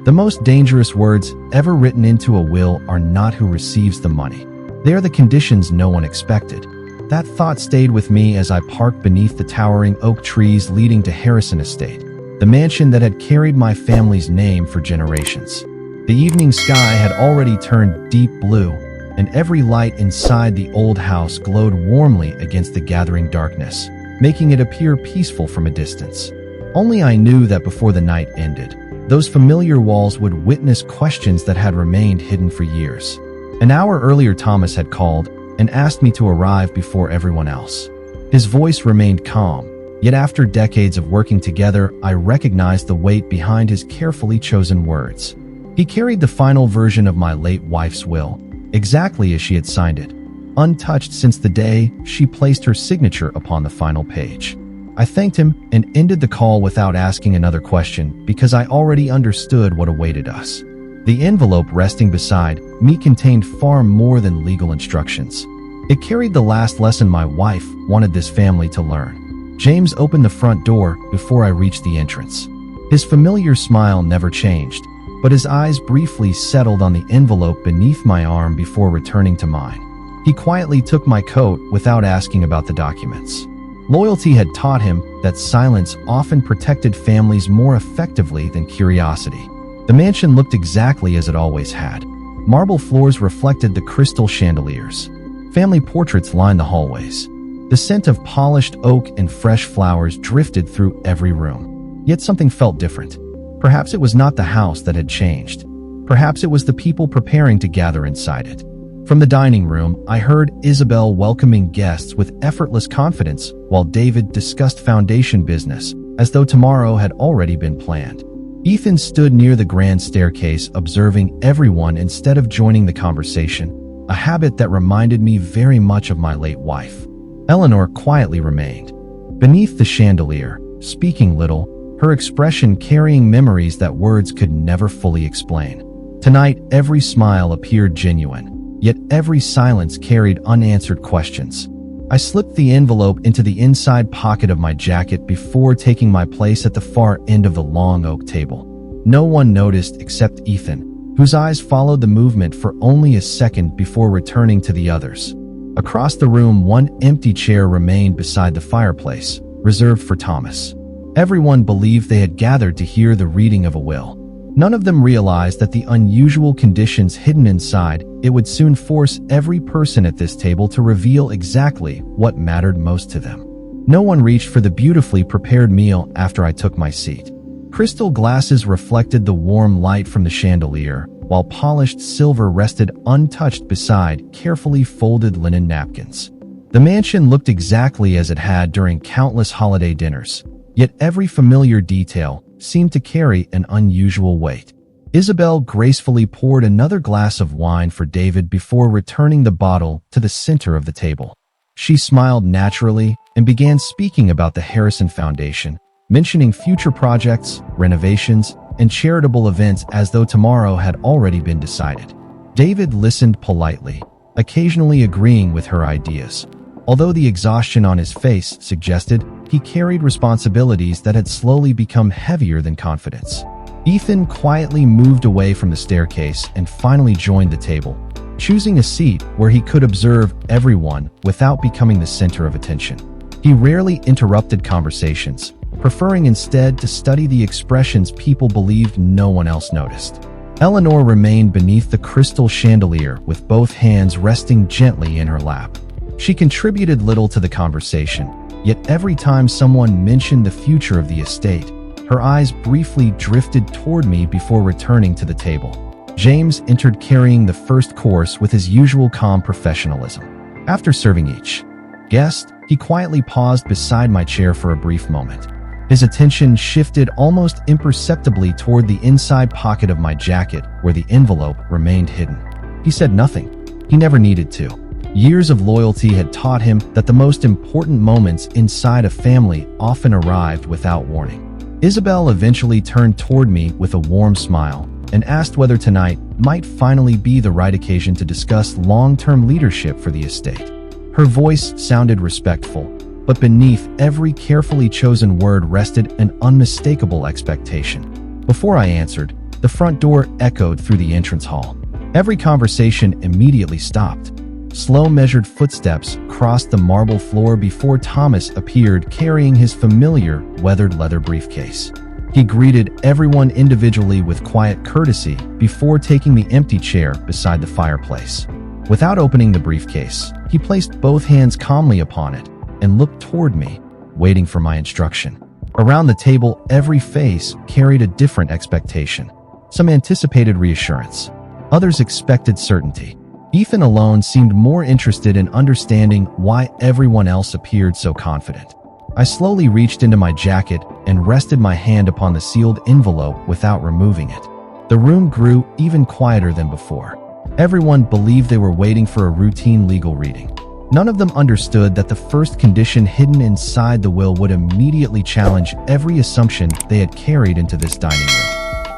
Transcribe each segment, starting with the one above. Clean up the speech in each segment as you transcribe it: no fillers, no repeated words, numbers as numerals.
The most dangerous words ever written into a will are not who receives the money. They are the conditions no one expected. That thought stayed with me as I parked beneath the towering oak trees leading to Harrison Estate, the mansion that had carried my family's name for generations. The evening sky had already turned deep blue, and every light inside the old house glowed warmly against the gathering darkness, making it appear peaceful from a distance. Only I knew that before the night ended, those familiar walls would witness questions that had remained hidden for years. An hour earlier, Thomas had called and asked me to arrive before everyone else. His voice remained calm, yet after decades of working together, I recognized the weight behind his carefully chosen words. He carried the final version of my late wife's will, exactly as she had signed it, untouched since the day she placed her signature upon the final page. I thanked him and ended the call without asking another question because I already understood what awaited us. The envelope resting beside me contained far more than legal instructions. It carried the last lesson my wife wanted this family to learn. James opened the front door before I reached the entrance. His familiar smile never changed, but his eyes briefly settled on the envelope beneath my arm before returning to mine. He quietly took my coat without asking about the documents. Loyalty had taught him that silence often protected families more effectively than curiosity. The mansion looked exactly as it always had. Marble floors reflected the crystal chandeliers. Family portraits lined the hallways. The scent of polished oak and fresh flowers drifted through every room. Yet something felt different. Perhaps it was not the house that had changed. Perhaps it was the people preparing to gather inside it. From the dining room, I heard Isabel welcoming guests with effortless confidence, while David discussed foundation business, as though tomorrow had already been planned. Ethan stood near the grand staircase observing everyone instead of joining the conversation, a habit that reminded me very much of my late wife. Eleanor quietly remained beneath the chandelier, speaking little, her expression carrying memories that words could never fully explain. Tonight, every smile appeared genuine, yet every silence carried unanswered questions. I slipped the envelope into the inside pocket of my jacket before taking my place at the far end of the long oak table. No one noticed except Ethan, whose eyes followed the movement for only a second before returning to the others. Across the room, one empty chair remained beside the fireplace, reserved for Thomas. Everyone believed they had gathered to hear the reading of a will. None of them realized that the unusual conditions hidden inside it would soon force every person at this table to reveal exactly what mattered most to them. No one reached for the beautifully prepared meal after I took my seat. Crystal glasses reflected the warm light from the chandelier, while polished silver rested untouched beside carefully folded linen napkins. The mansion looked exactly as it had during countless holiday dinners, yet every familiar detail seemed to carry an unusual weight. Isabel gracefully poured another glass of wine for David before returning the bottle to the center of the table. She smiled naturally and began speaking about the Harrison Foundation, mentioning future projects, renovations, and charitable events as though tomorrow had already been decided. David listened politely, occasionally agreeing with her ideas, although the exhaustion on his face suggested he carried responsibilities that had slowly become heavier than confidence. Ethan quietly moved away from the staircase and finally joined the table, choosing a seat where he could observe everyone without becoming the center of attention. He rarely interrupted conversations, preferring instead to study the expressions people believed no one else noticed. Eleanor remained beneath the crystal chandelier with both hands resting gently in her lap. She contributed little to the conversation, yet every time someone mentioned the future of the estate, her eyes briefly drifted toward me before returning to the table. James entered carrying the first course with his usual calm professionalism. After serving each guest, he quietly paused beside my chair for a brief moment. His attention shifted almost imperceptibly toward the inside pocket of my jacket where the envelope remained hidden. He said nothing. He never needed to. Years of loyalty had taught him that the most important moments inside a family often arrived without warning. Isabel eventually turned toward me with a warm smile and asked whether tonight might finally be the right occasion to discuss long-term leadership for the estate. Her voice sounded respectful, but beneath every carefully chosen word rested an unmistakable expectation. Before I answered, The front door echoed through the entrance hall. Every conversation immediately stopped. Slow, measured footsteps crossed the marble floor before Thomas appeared carrying his familiar, weathered leather briefcase. He greeted everyone individually with quiet courtesy before taking the empty chair beside the fireplace. Without opening the briefcase, he placed both hands calmly upon it and looked toward me, waiting for my instruction. Around the table, every face carried a different expectation. Some anticipated reassurance. Others expected certainty. Ethan alone seemed more interested in understanding why everyone else appeared so confident. I slowly reached into my jacket and rested my hand upon the sealed envelope without removing it. The room grew even quieter than before. Everyone believed they were waiting for a routine legal reading. None of them understood that the first condition hidden inside the will would immediately challenge every assumption they had carried into this dining room.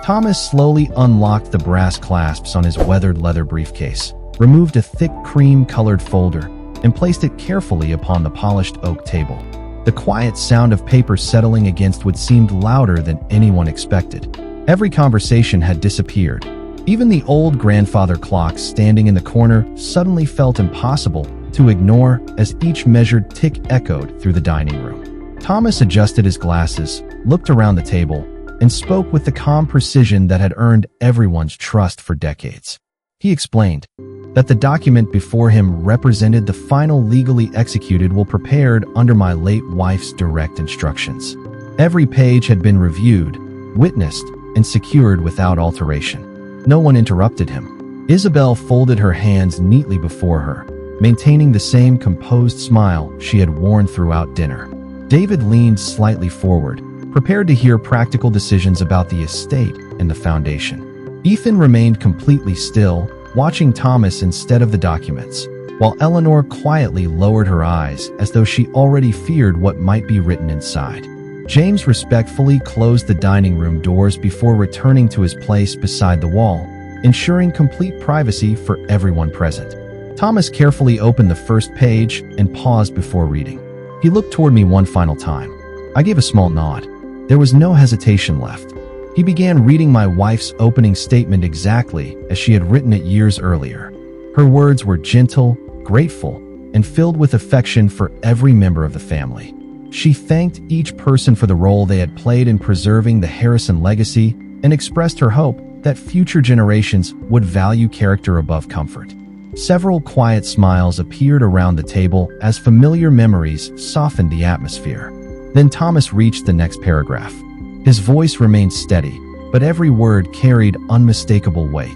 Thomas slowly unlocked the brass clasps on his weathered leather briefcase, removed a thick cream-colored folder, and placed it carefully upon the polished oak table. The quiet sound of paper settling against wood seemed louder than anyone expected. Every conversation had disappeared. Even the old grandfather clock standing in the corner suddenly felt impossible to ignore as each measured tick echoed through the dining room. Thomas adjusted his glasses, looked around the table, and spoke with the calm precision that had earned everyone's trust for decades. He explained that the document before him represented the final legally executed will prepared under my late wife's direct instructions. Every page had been reviewed, witnessed, and secured without alteration. No one interrupted him. Isabel folded her hands neatly before her, maintaining the same composed smile she had worn throughout dinner. David leaned slightly forward, prepared to hear practical decisions about the estate and the foundation. Ethan remained completely still, watching Thomas instead of the documents, while Eleanor quietly lowered her eyes as though she already feared what might be written inside. James respectfully closed the dining room doors before returning to his place beside the wall, ensuring complete privacy for everyone present. Thomas carefully opened the first page and paused before reading. He looked toward me one final time. I gave a small nod. There was no hesitation left. He began reading my wife's opening statement exactly as she had written it years earlier. Her words were gentle, grateful, and filled with affection for every member of the family. She thanked each person for the role they had played in preserving the Harrison legacy and expressed her hope that future generations would value character above comfort. Several quiet smiles appeared around the table as familiar memories softened the atmosphere. Then Thomas reached the next paragraph. His voice remained steady, but every word carried unmistakable weight.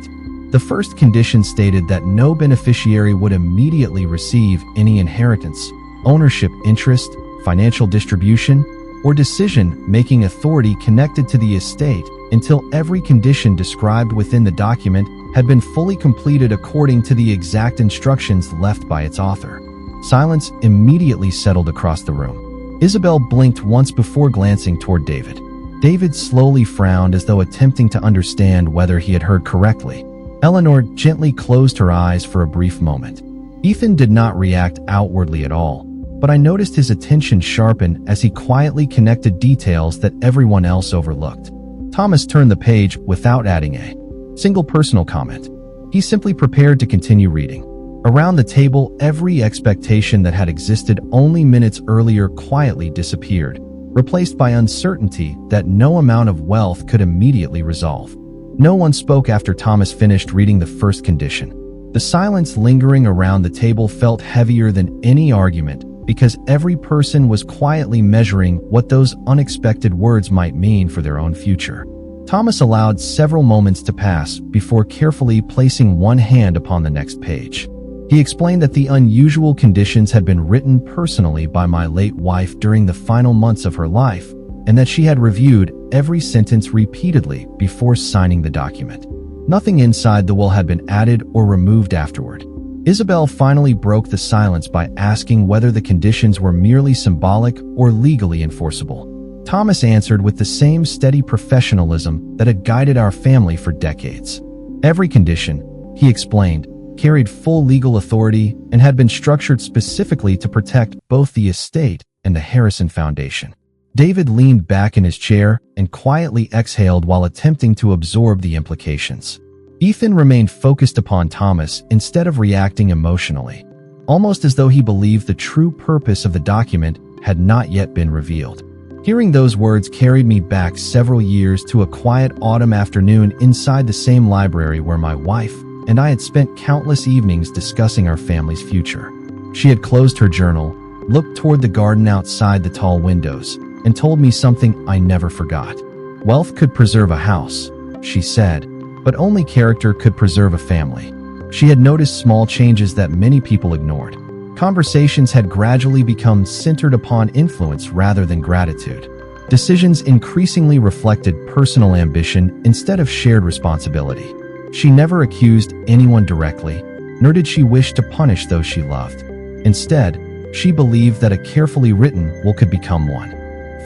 The first condition stated that no beneficiary would immediately receive any inheritance, ownership interest, financial distribution, or decision-making authority connected to the estate until every condition described within the document had been fully completed according to the exact instructions left by its author. Silence immediately settled across the room. Isabel blinked once before glancing toward David. David slowly frowned as though attempting to understand whether he had heard correctly. Eleanor gently closed her eyes for a brief moment. Ethan did not react outwardly at all, but I noticed his attention sharpen as he quietly connected details that everyone else overlooked. Thomas turned the page without adding a single personal comment. He simply prepared to continue reading. Around the table, every expectation that had existed only minutes earlier quietly disappeared, replaced by uncertainty that no amount of wealth could immediately resolve. No one spoke after Thomas finished reading the first condition. The silence lingering around the table felt heavier than any argument because every person was quietly measuring what those unexpected words might mean for their own future. Thomas allowed several moments to pass before carefully placing one hand upon the next page. He explained that the unusual conditions had been written personally by my late wife during the final months of her life, and that she had reviewed every sentence repeatedly before signing the document. Nothing inside the will had been added or removed afterward. Isabel finally broke the silence by asking whether the conditions were merely symbolic or legally enforceable. Thomas answered with the same steady professionalism that had guided our family for decades. Every condition, he explained, carried full legal authority and had been structured specifically to protect both the estate and the Harrison Foundation. David leaned back in his chair and quietly exhaled while attempting to absorb the implications. Ethan remained focused upon Thomas instead of reacting emotionally, almost as though he believed the true purpose of the document had not yet been revealed. Hearing those words carried me back several years to a quiet autumn afternoon inside the same library where my wife and I had spent countless evenings discussing our family's future. She had closed her journal, looked toward the garden outside the tall windows, and told me something I never forgot. Wealth could preserve a house, she said, but only character could preserve a family. She had noticed small changes that many people ignored. Conversations had gradually become centered upon influence rather than gratitude. Decisions increasingly reflected personal ambition instead of shared responsibility. She never accused anyone directly, nor did she wish to punish those she loved. Instead, she believed that a carefully written will could become one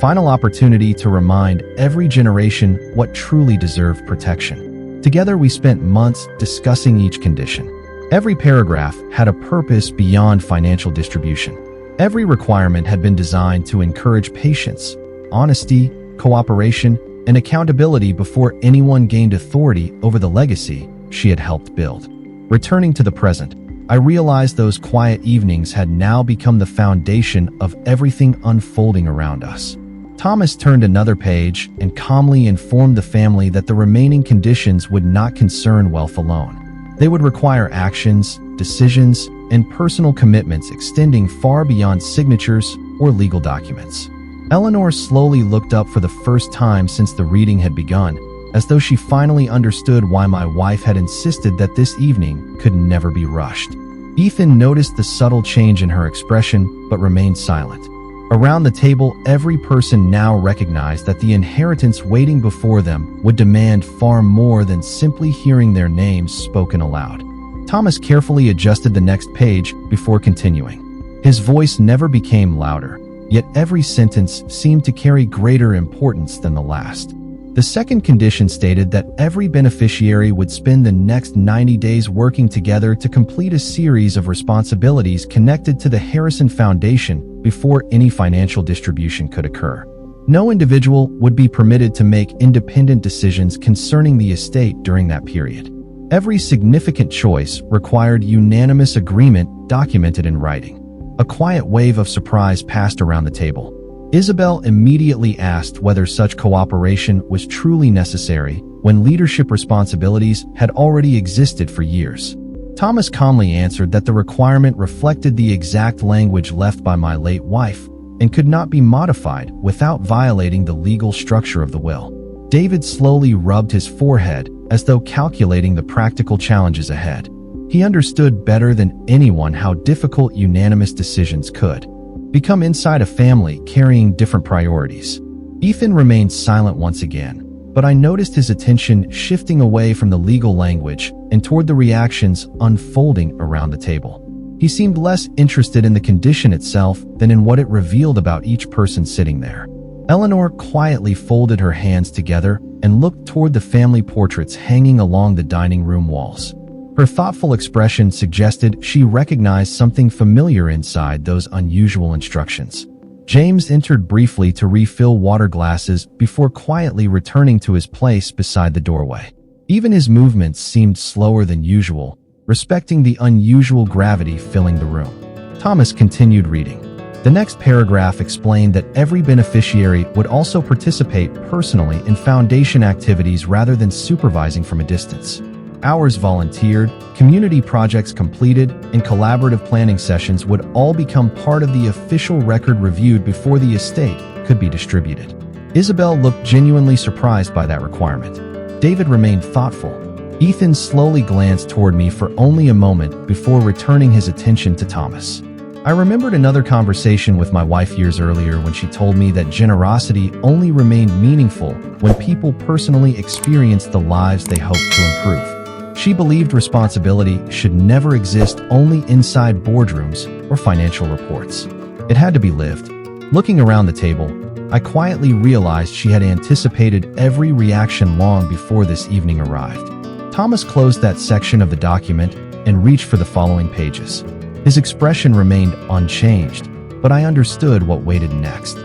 final opportunity to remind every generation what truly deserved protection. Together, we spent months discussing each condition. Every paragraph had a purpose beyond financial distribution. Every requirement had been designed to encourage patience, honesty, cooperation, and accountability before anyone gained authority over the legacy she had helped build. Returning to the present, I realized those quiet evenings had now become the foundation of everything unfolding around us. Thomas turned another page and calmly informed the family that the remaining conditions would not concern wealth alone. They would require actions, decisions, and personal commitments extending far beyond signatures or legal documents. Eleanor slowly looked up for the first time since the reading had begun, as though she finally understood why my wife had insisted that this evening could never be rushed. Ethan noticed the subtle change in her expression, but remained silent. Around the table, every person now recognized that the inheritance waiting before them would demand far more than simply hearing their names spoken aloud. Thomas carefully adjusted the next page before continuing. His voice never became louder, yet every sentence seemed to carry greater importance than the last. The second condition stated that every beneficiary would spend the next 90 days working together to complete a series of responsibilities connected to the Harrison Foundation before any financial distribution could occur. No individual would be permitted to make independent decisions concerning the estate during that period. Every significant choice required unanimous agreement documented in writing. A quiet wave of surprise passed around the table. Isabel immediately asked whether such cooperation was truly necessary when leadership responsibilities had already existed for years. Thomas calmly answered that the requirement reflected the exact language left by my late wife and could not be modified without violating the legal structure of the will. David slowly rubbed his forehead as though calculating the practical challenges ahead. He understood better than anyone how difficult unanimous decisions could become inside a family carrying different priorities. Ethan remained silent once again, but I noticed his attention shifting away from the legal language and toward the reactions unfolding around the table. He seemed less interested in the condition itself than in what it revealed about each person sitting there. Eleanor quietly folded her hands together and looked toward the family portraits hanging along the dining room walls. Her thoughtful expression suggested she recognized something familiar inside those unusual instructions. James entered briefly to refill water glasses before quietly returning to his place beside the doorway. Even his movements seemed slower than usual, respecting the unusual gravity filling the room. Thomas continued reading. The next paragraph explained that every beneficiary would also participate personally in foundation activities rather than supervising from a distance. Hours volunteered, community projects completed, and collaborative planning sessions would all become part of the official record reviewed before the estate could be distributed. Isabel looked genuinely surprised by that requirement. David remained thoughtful. Ethan slowly glanced toward me for only a moment before returning his attention to Thomas. I remembered another conversation with my wife years earlier when she told me that generosity only remained meaningful when people personally experienced the lives they hoped to improve. She believed responsibility should never exist only inside boardrooms or financial reports. It had to be lived. Looking around the table, I quietly realized she had anticipated every reaction long before this evening arrived. Thomas closed that section of the document and reached for the following pages. His expression remained unchanged, but I understood what waited next.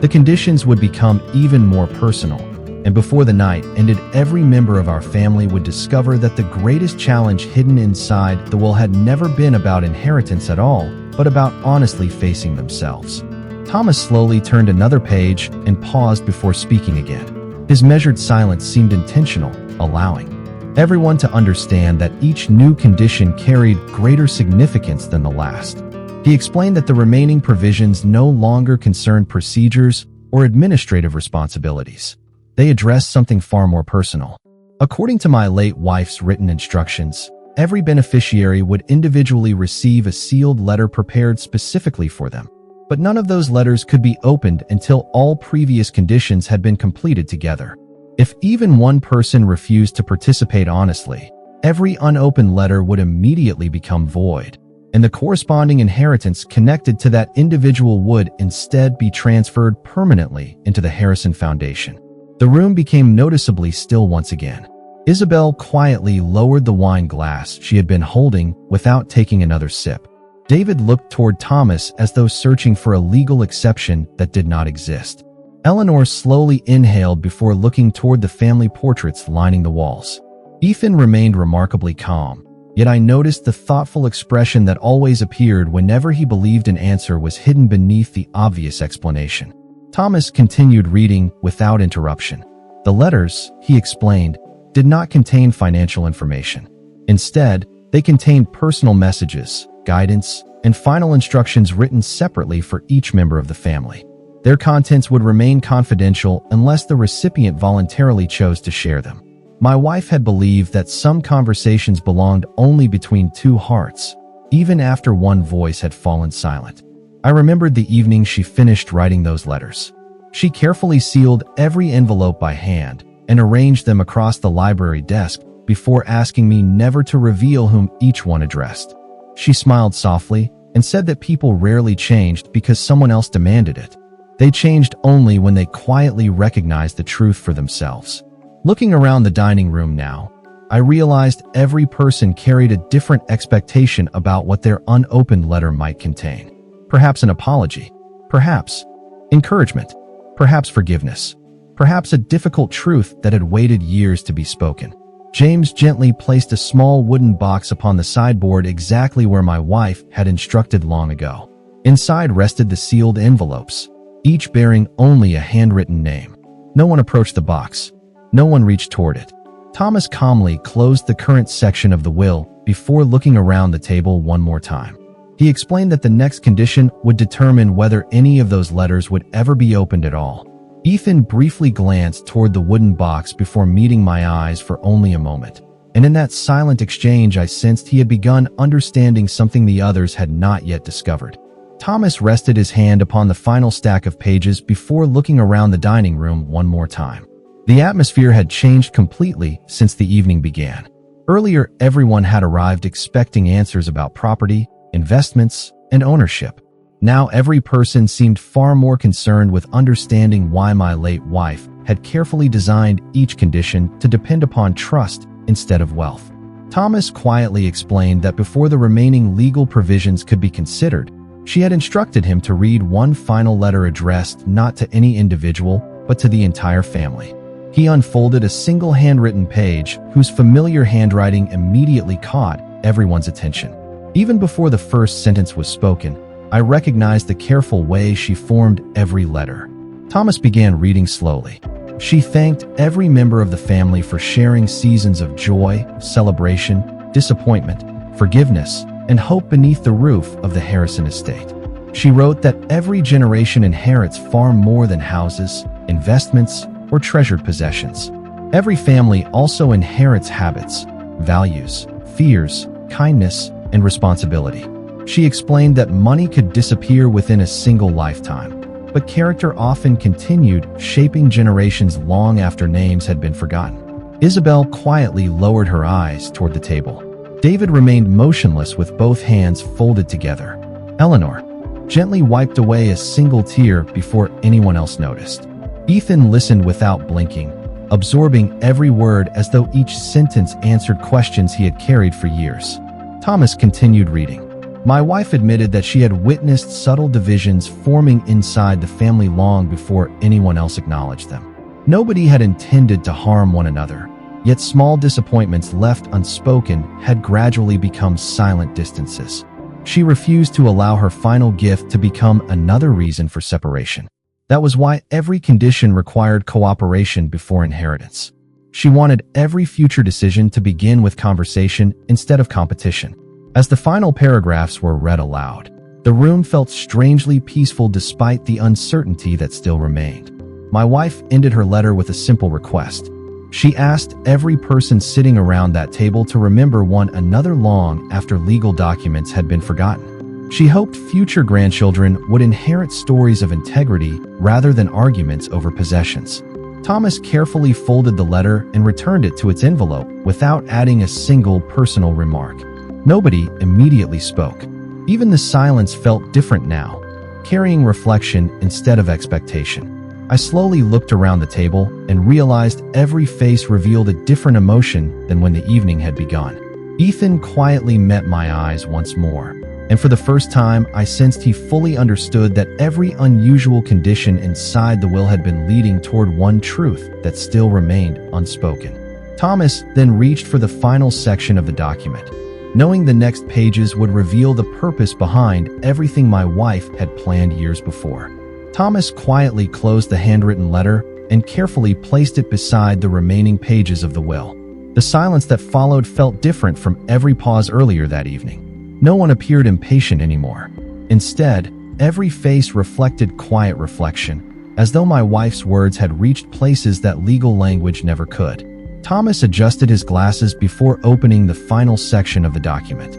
The conditions would become even more personal, and before the night ended, every member of our family would discover that the greatest challenge hidden inside the will had never been about inheritance at all, but about honestly facing themselves. Thomas slowly turned another page and paused before speaking again. His measured silence seemed intentional, allowing everyone to understand that each new condition carried greater significance than the last. He explained that the remaining provisions no longer concerned procedures or administrative responsibilities. They addressed something far more personal. According to my late wife's written instructions, every beneficiary would individually receive a sealed letter prepared specifically for them. But none of those letters could be opened until all previous conditions had been completed together. If even one person refused to participate honestly, every unopened letter would immediately become void, and the corresponding inheritance connected to that individual would instead be transferred permanently into the Harrison Foundation. The room became noticeably still once again. Isabel quietly lowered the wine glass she had been holding without taking another sip. David looked toward Thomas as though searching for a legal exception that did not exist. Eleanor slowly inhaled before looking toward the family portraits lining the walls. Ethan remained remarkably calm, yet I noticed the thoughtful expression that always appeared whenever he believed an answer was hidden beneath the obvious explanation. Thomas continued reading without interruption. The letters, he explained, did not contain financial information. Instead, they contained personal messages, guidance, and final instructions written separately for each member of the family. Their contents would remain confidential unless the recipient voluntarily chose to share them. My wife had believed that some conversations belonged only between two hearts, even after one voice had fallen silent. I remembered the evening she finished writing those letters. She carefully sealed every envelope by hand and arranged them across the library desk before asking me never to reveal whom each one addressed. She smiled softly and said that people rarely changed because someone else demanded it. They changed only when they quietly recognized the truth for themselves. Looking around the dining room now, I realized every person carried a different expectation about what their unopened letter might contain. Perhaps an apology, perhaps encouragement, perhaps forgiveness, perhaps a difficult truth that had waited years to be spoken. James gently placed a small wooden box upon the sideboard exactly where my wife had instructed long ago. Inside rested the sealed envelopes, each bearing only a handwritten name. No one approached the box. No one reached toward it. Thomas calmly closed the current section of the will before looking around the table one more time. He explained that the next condition would determine whether any of those letters would ever be opened at all. Ethan briefly glanced toward the wooden box before meeting my eyes for only a moment, and in that silent exchange I sensed he had begun understanding something the others had not yet discovered. Thomas rested his hand upon the final stack of pages before looking around the dining room one more time. The atmosphere had changed completely since the evening began. Earlier, everyone had arrived expecting answers about property, investments, and ownership. Now every person seemed far more concerned with understanding why my late wife had carefully designed each condition to depend upon trust instead of wealth. Thomas quietly explained that before the remaining legal provisions could be considered, she had instructed him to read one final letter addressed not to any individual, but to the entire family. He unfolded a single handwritten page whose familiar handwriting immediately caught everyone's attention. Even before the first sentence was spoken, I recognized the careful way she formed every letter. Thomas began reading slowly. She thanked every member of the family for sharing seasons of joy, celebration, disappointment, forgiveness, and hope beneath the roof of the Harrison estate. She wrote that every generation inherits far more than houses, investments, or treasured possessions. Every family also inherits habits, values, fears, kindness, and responsibility. She explained that money could disappear within a single lifetime, but character often continued, shaping generations long after names had been forgotten. Isabel quietly lowered her eyes toward the table. David remained motionless with both hands folded together. Eleanor gently wiped away a single tear before anyone else noticed. Ethan listened without blinking, absorbing every word as though each sentence answered questions he had carried for years. Thomas continued reading. My wife admitted that she had witnessed subtle divisions forming inside the family long before anyone else acknowledged them. Nobody had intended to harm one another, yet small disappointments left unspoken had gradually become silent distances. She refused to allow her final gift to become another reason for separation. That was why every condition required cooperation before inheritance. She wanted every future decision to begin with conversation instead of competition. As the final paragraphs were read aloud, the room felt strangely peaceful despite the uncertainty that still remained. My wife ended her letter with a simple request. She asked every person sitting around that table to remember one another long after legal documents had been forgotten. She hoped future grandchildren would inherit stories of integrity rather than arguments over possessions. Thomas carefully folded the letter and returned it to its envelope without adding a single personal remark. Nobody immediately spoke. Even the silence felt different now, carrying reflection instead of expectation. I slowly looked around the table and realized every face revealed a different emotion than when the evening had begun. Ethan quietly met my eyes once more, and for the first time I sensed he fully understood that every unusual condition inside the will had been leading toward one truth that still remained unspoken. Thomas then reached for the final section of the document, knowing the next pages would reveal the purpose behind everything my wife had planned years before. Thomas quietly closed the handwritten letter and carefully placed it beside the remaining pages of the will. The silence that followed felt different from every pause earlier that evening. No one appeared impatient anymore. Instead, every face reflected quiet reflection, as though my wife's words had reached places that legal language never could. Thomas adjusted his glasses before opening the final section of the document.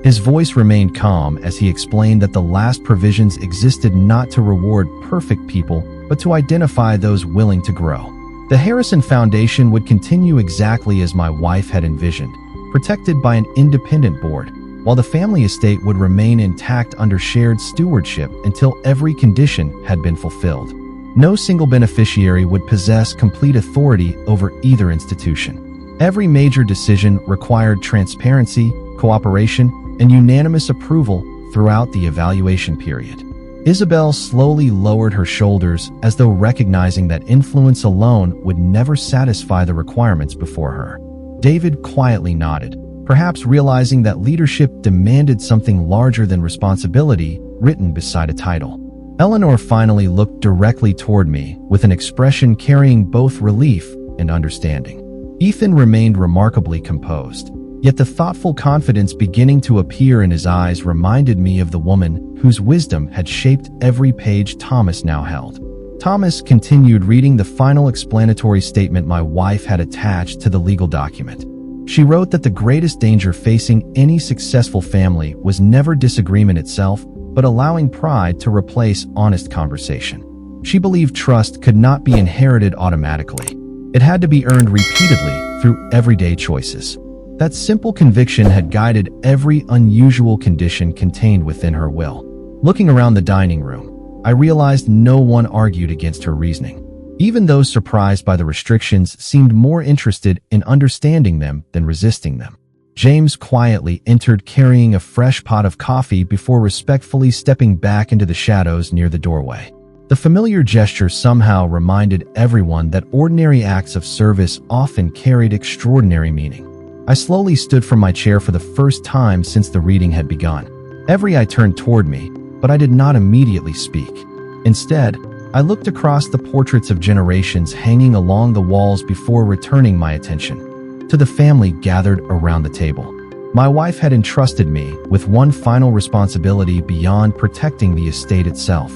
His voice remained calm as he explained that the last provisions existed not to reward perfect people, but to identify those willing to grow. The Harrison Foundation would continue exactly as my wife had envisioned, protected by an independent board, while the family estate would remain intact under shared stewardship until every condition had been fulfilled. No single beneficiary would possess complete authority over either institution. Every major decision required transparency, cooperation, and unanimous approval throughout the evaluation period. Isabel slowly lowered her shoulders as though recognizing that influence alone would never satisfy the requirements before her. David quietly nodded, perhaps realizing that leadership demanded something larger than responsibility written beside a title. Eleanor finally looked directly toward me with an expression carrying both relief and understanding. Ethan remained remarkably composed. Yet the thoughtful confidence beginning to appear in his eyes reminded me of the woman whose wisdom had shaped every page Thomas now held. Thomas continued reading the final explanatory statement my wife had attached to the legal document. She wrote that the greatest danger facing any successful family was never disagreement itself, but allowing pride to replace honest conversation. She believed trust could not be inherited automatically. It had to be earned repeatedly through everyday choices. That simple conviction had guided every unusual condition contained within her will. Looking around the dining room, I realized no one argued against her reasoning. Even those surprised by the restrictions seemed more interested in understanding them than resisting them. James quietly entered carrying a fresh pot of coffee before respectfully stepping back into the shadows near the doorway. The familiar gesture somehow reminded everyone that ordinary acts of service often carried extraordinary meaning. I slowly stood from my chair for the first time since the reading had begun. Every eye turned toward me, but I did not immediately speak. Instead, I looked across the portraits of generations hanging along the walls before returning my attention to the family gathered around the table. My wife had entrusted me with one final responsibility beyond protecting the estate itself.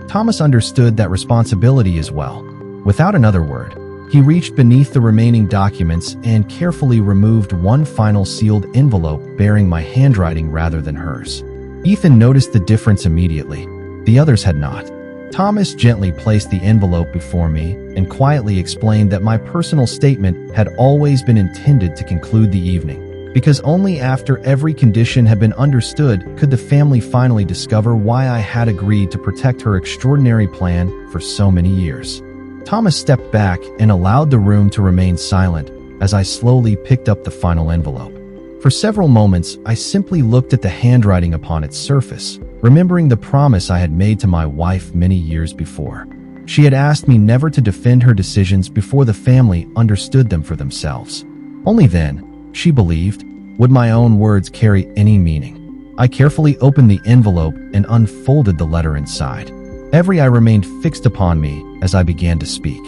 Thomas understood that responsibility as well. Without another word, he reached beneath the remaining documents and carefully removed one final sealed envelope bearing my handwriting rather than hers. Ethan noticed the difference immediately. The others had not. Thomas gently placed the envelope before me and quietly explained that my personal statement had always been intended to conclude the evening, because only after every condition had been understood could the family finally discover why I had agreed to protect her extraordinary plan for so many years. Thomas stepped back and allowed the room to remain silent as I slowly picked up the final envelope. For several moments, I simply looked at the handwriting upon its surface, remembering the promise I had made to my wife many years before. She had asked me never to defend her decisions before the family understood them for themselves. Only then, she believed, would my own words carry any meaning. I carefully opened the envelope and unfolded the letter inside. Every eye remained fixed upon me as I began to speak.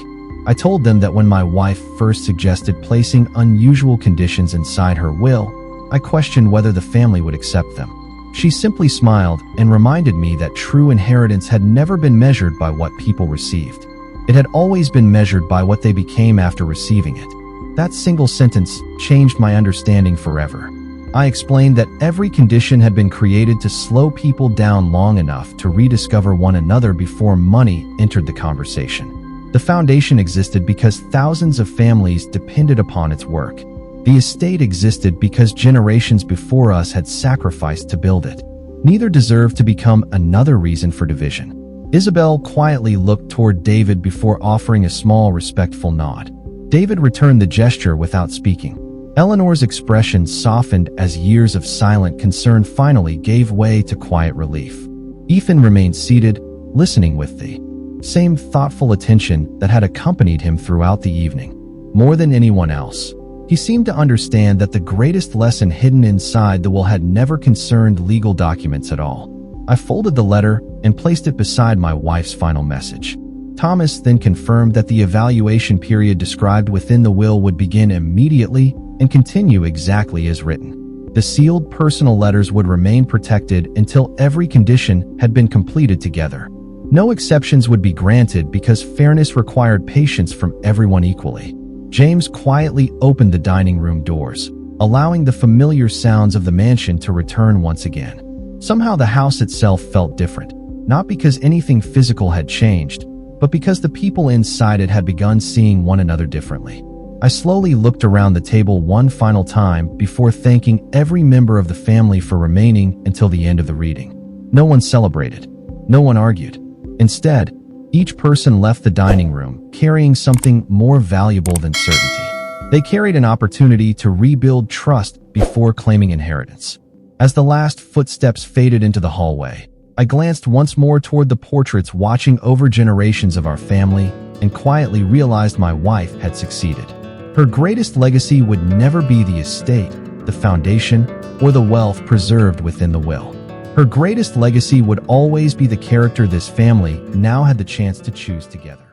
I told them that when my wife first suggested placing unusual conditions inside her will, I questioned whether the family would accept them. She simply smiled and reminded me that true inheritance had never been measured by what people received. It had always been measured by what they became after receiving it. That single sentence changed my understanding forever. I explained that every condition had been created to slow people down long enough to rediscover one another before money entered the conversation. The foundation existed because thousands of families depended upon its work. The estate existed because generations before us had sacrificed to build it. Neither deserved to become another reason for division. Isabel quietly looked toward David before offering a small, respectful nod. David returned the gesture without speaking. Eleanor's expression softened as years of silent concern finally gave way to quiet relief. Ethan remained seated, listening with the same thoughtful attention that had accompanied him throughout the evening. More than anyone else, he seemed to understand that the greatest lesson hidden inside the will had never concerned legal documents at all. I folded the letter and placed it beside my wife's final message. Thomas then confirmed that the evaluation period described within the will would begin immediately and continue exactly as written. The sealed personal letters would remain protected until every condition had been completed together. No exceptions would be granted because fairness required patience from everyone equally. James quietly opened the dining room doors, allowing the familiar sounds of the mansion to return once again. Somehow the house itself felt different, not because anything physical had changed, but because the people inside it had begun seeing one another differently. I slowly looked around the table one final time before thanking every member of the family for remaining until the end of the reading. No one celebrated. No one argued. Instead, each person left the dining room carrying something more valuable than certainty. They carried an opportunity to rebuild trust before claiming inheritance. As the last footsteps faded into the hallway, I glanced once more toward the portraits watching over generations of our family and quietly realized my wife had succeeded. Her greatest legacy would never be the estate, the foundation, or the wealth preserved within the will. Her greatest legacy would always be the character this family now had the chance to choose together.